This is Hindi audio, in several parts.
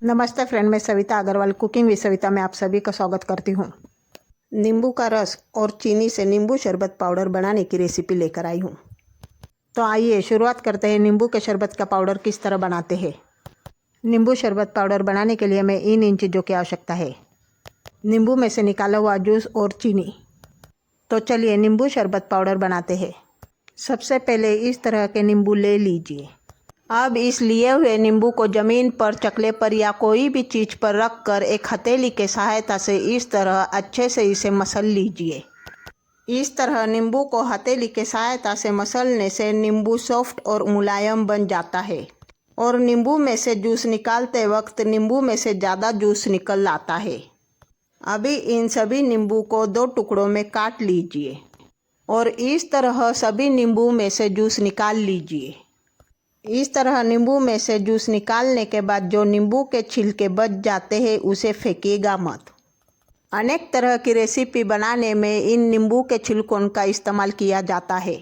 नमस्ते फ्रेंड, मैं सविता अग्रवाल कुकिंग विद सविता में आप सभी का स्वागत करती हूँ। नींबू का रस और चीनी से नींबू शरबत पाउडर बनाने की रेसिपी लेकर आई हूँ। तो आइए शुरुआत करते हैं। नींबू के शरबत का पाउडर किस तरह बनाते हैं। नींबू शरबत पाउडर बनाने के लिए हमें इन चीज़ों की आवश्यकता है। नींबू में से निकाला हुआ जूस और चीनी। तो चलिए नींबू शरबत पाउडर बनाते हैं। सबसे पहले इस तरह के नींबू ले लीजिए। अब इस लिए हुए नींबू को ज़मीन पर, चकले पर या कोई भी चीज़ पर रख कर एक हथेली के सहायता से इस तरह अच्छे से इसे मसल लीजिए। इस तरह नींबू को हथेली के सहायता से मसलने से नींबू सॉफ्ट और मुलायम बन जाता है और नींबू में से जूस निकालते वक्त नींबू में से ज़्यादा जूस निकल आता है। अभी इन सभी नींबू को 2 टुकड़ों में काट लीजिए और इस तरह सभी नींबू में से जूस निकाल लीजिए। इस तरह नींबू में से जूस निकालने के बाद जो नींबू के छिलके बच जाते हैं उसे फेंकिएगा मत। अनेक तरह की रेसिपी बनाने में इन नींबू के छिलकों का इस्तेमाल किया जाता है।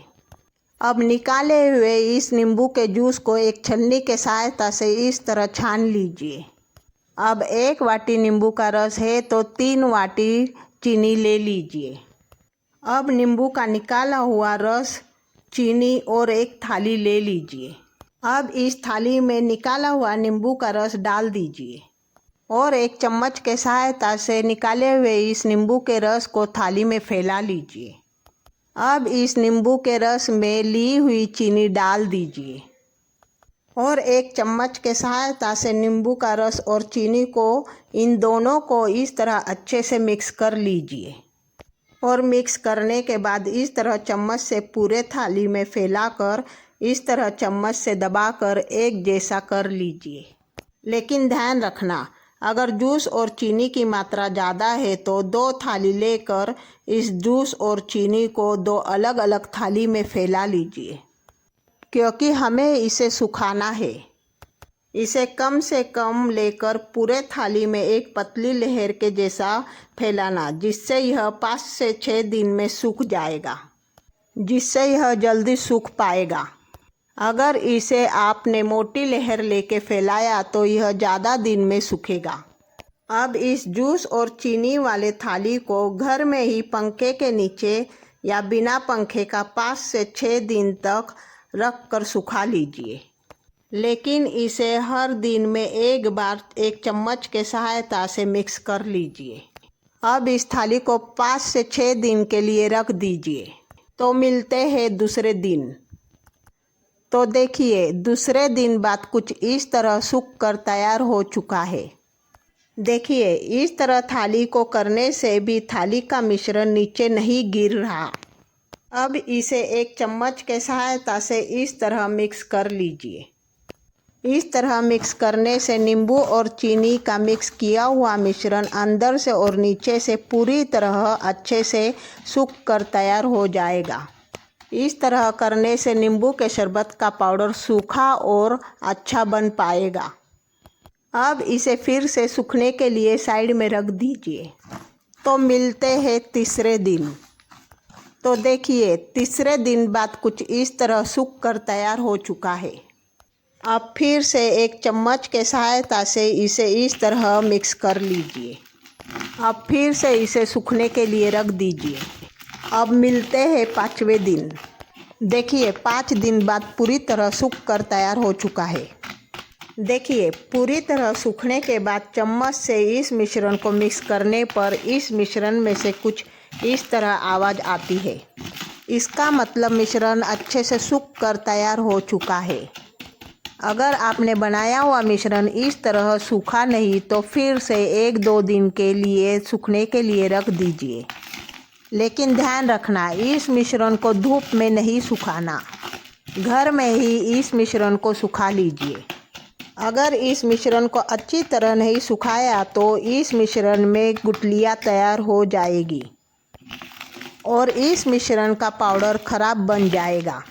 अब निकाले हुए इस नींबू के जूस को एक छलनी के सहायता से इस तरह छान लीजिए। अब 1 वाटी नींबू का रस है तो 3 वाटी चीनी ले लीजिए। अब नींबू का निकाला हुआ रस, चीनी और एक थाली ले लीजिए। अब इस थाली में निकाला हुआ नींबू का रस डाल दीजिए और एक चम्मच के सहायता से निकाले हुए इस नींबू के रस को थाली में फैला लीजिए। अब इस नींबू के रस में ली हुई चीनी डाल दीजिए और एक चम्मच के सहायता से नींबू का रस और चीनी को, इन दोनों को इस तरह अच्छे से मिक्स कर लीजिए। और मिक्स करने के बाद इस तरह चम्मच से पूरे थाली में फैलाकर इस तरह चम्मच से दबाकर एक जैसा कर लीजिए। लेकिन ध्यान रखना, अगर जूस और चीनी की मात्रा ज़्यादा है तो 2 थाली लेकर इस जूस और चीनी को 2 अलग अलग थाली में फैला लीजिए, क्योंकि हमें इसे सुखाना है। इसे कम से कम लेकर पूरे थाली में एक पतली लहर के जैसा फैलाना, जिससे यह 5 से 6 दिन में सूख जाएगा, जिससे यह जल्दी सूख पाएगा। अगर इसे आपने मोटी लहर लेके फैलाया तो यह ज़्यादा दिन में सूखेगा। अब इस जूस और चीनी वाले थाली को घर में ही पंखे के नीचे या बिना पंखे का 5 से 6 दिन तक रख कर सुखा लीजिए। लेकिन इसे हर दिन में एक बार एक चम्मच के सहायता से मिक्स कर लीजिए। अब इस थाली को 5 से 6 दिन के लिए रख दीजिए। तो मिलते हैं दूसरे दिन। तो देखिए दूसरे दिन बाद कुछ इस तरह सूख कर तैयार हो चुका है। देखिए इस तरह थाली को करने से भी थाली का मिश्रण नीचे नहीं गिर रहा। अब इसे एक चम्मच के सहायता से इस तरह मिक्स कर लीजिए। इस तरह मिक्स करने से नींबू और चीनी का मिक्स किया हुआ मिश्रण अंदर से और नीचे से पूरी तरह अच्छे से सूख कर तैयार हो जाएगा। इस तरह करने से नींबू के शरबत का पाउडर सूखा और अच्छा बन पाएगा। अब इसे फिर से सूखने के लिए साइड में रख दीजिए। तो मिलते हैं तीसरे दिन। तो देखिए तीसरे दिन बाद कुछ इस तरह सूख कर तैयार हो चुका है। अब फिर से एक चम्मच के सहायता से इसे इस तरह मिक्स कर लीजिए। अब फिर से इसे सूखने के लिए रख दीजिए। अब मिलते हैं 5वें दिन। देखिए 5 दिन बाद पूरी तरह सूख कर तैयार हो चुका है। देखिए पूरी तरह सूखने के बाद चम्मच से इस मिश्रण को मिक्स करने पर इस मिश्रण में से कुछ इस तरह आवाज़ आती है। इसका मतलब मिश्रण अच्छे से सूख कर तैयार हो चुका है। अगर आपने बनाया हुआ मिश्रण इस तरह सूखा नहीं तो फिर से 1-2 दिन के लिए सूखने के लिए रख दीजिए। लेकिन ध्यान रखना, इस मिश्रण को धूप में नहीं सुखाना, घर में ही इस मिश्रण को सुखा लीजिए। अगर इस मिश्रण को अच्छी तरह नहीं सुखाया तो इस मिश्रण में गुठलियाँ तैयार हो जाएगी और इस मिश्रण का पाउडर खराब बन जाएगा।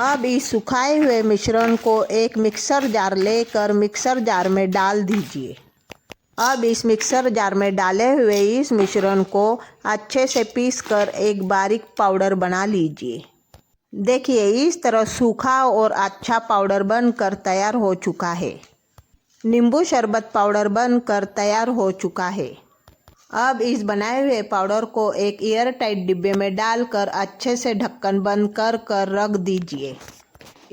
अब इस सुखाए हुए मिश्रण को एक मिक्सर जार लेकर मिक्सर जार में डाल दीजिए। अब इस मिक्सर जार में डाले हुए इस मिश्रण को अच्छे से पीसकर एक बारीक पाउडर बना लीजिए। देखिए इस तरह सूखा और अच्छा पाउडर बनकर तैयार हो चुका है। नींबू शरबत पाउडर बनकर तैयार हो चुका है। अब इस बनाए हुए पाउडर को एक एयर टाइट डिब्बे में डालकर अच्छे से ढक्कन बंद कर रख दीजिए।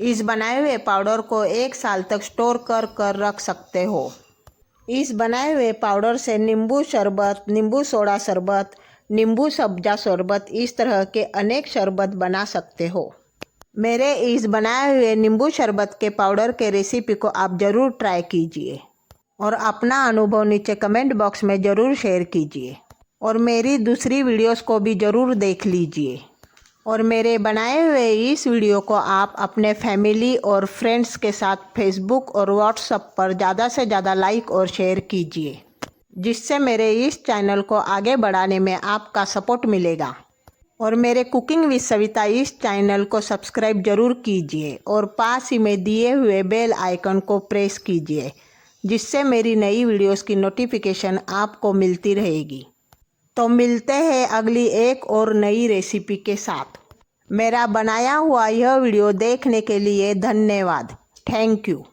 इस बनाए हुए पाउडर को 1 साल तक स्टोर कर रख सकते हो। इस बनाए हुए पाउडर से नींबू शरबत, नींबू सोडा शरबत, नींबू सब्जा शरबत इस तरह के अनेक शरबत बना सकते हो। मेरे इस बनाए हुए नींबू शरबत के पाउडर के रेसिपी को आप ज़रूर ट्राई कीजिए और अपना अनुभव नीचे कमेंट बॉक्स में ज़रूर शेयर कीजिए और मेरी दूसरी वीडियोस को भी ज़रूर देख लीजिए। और मेरे बनाए हुए इस वीडियो को आप अपने फैमिली और फ्रेंड्स के साथ फेसबुक और व्हाट्सएप पर ज़्यादा से ज़्यादा लाइक और शेयर कीजिए, जिससे मेरे इस चैनल को आगे बढ़ाने में आपका सपोर्ट मिलेगा। और मेरे कुकिंग विद सविता इस चैनल को सब्सक्राइब जरूर कीजिए और पास ही में दिए हुए बेल आइकन को प्रेस कीजिए, जिससे मेरी नई वीडियोस की नोटिफिकेशन आपको मिलती रहेगी। तो मिलते हैं अगली एक और नई रेसिपी के साथ। मेरा बनाया हुआ यह वीडियो देखने के लिए धन्यवाद। Thank you.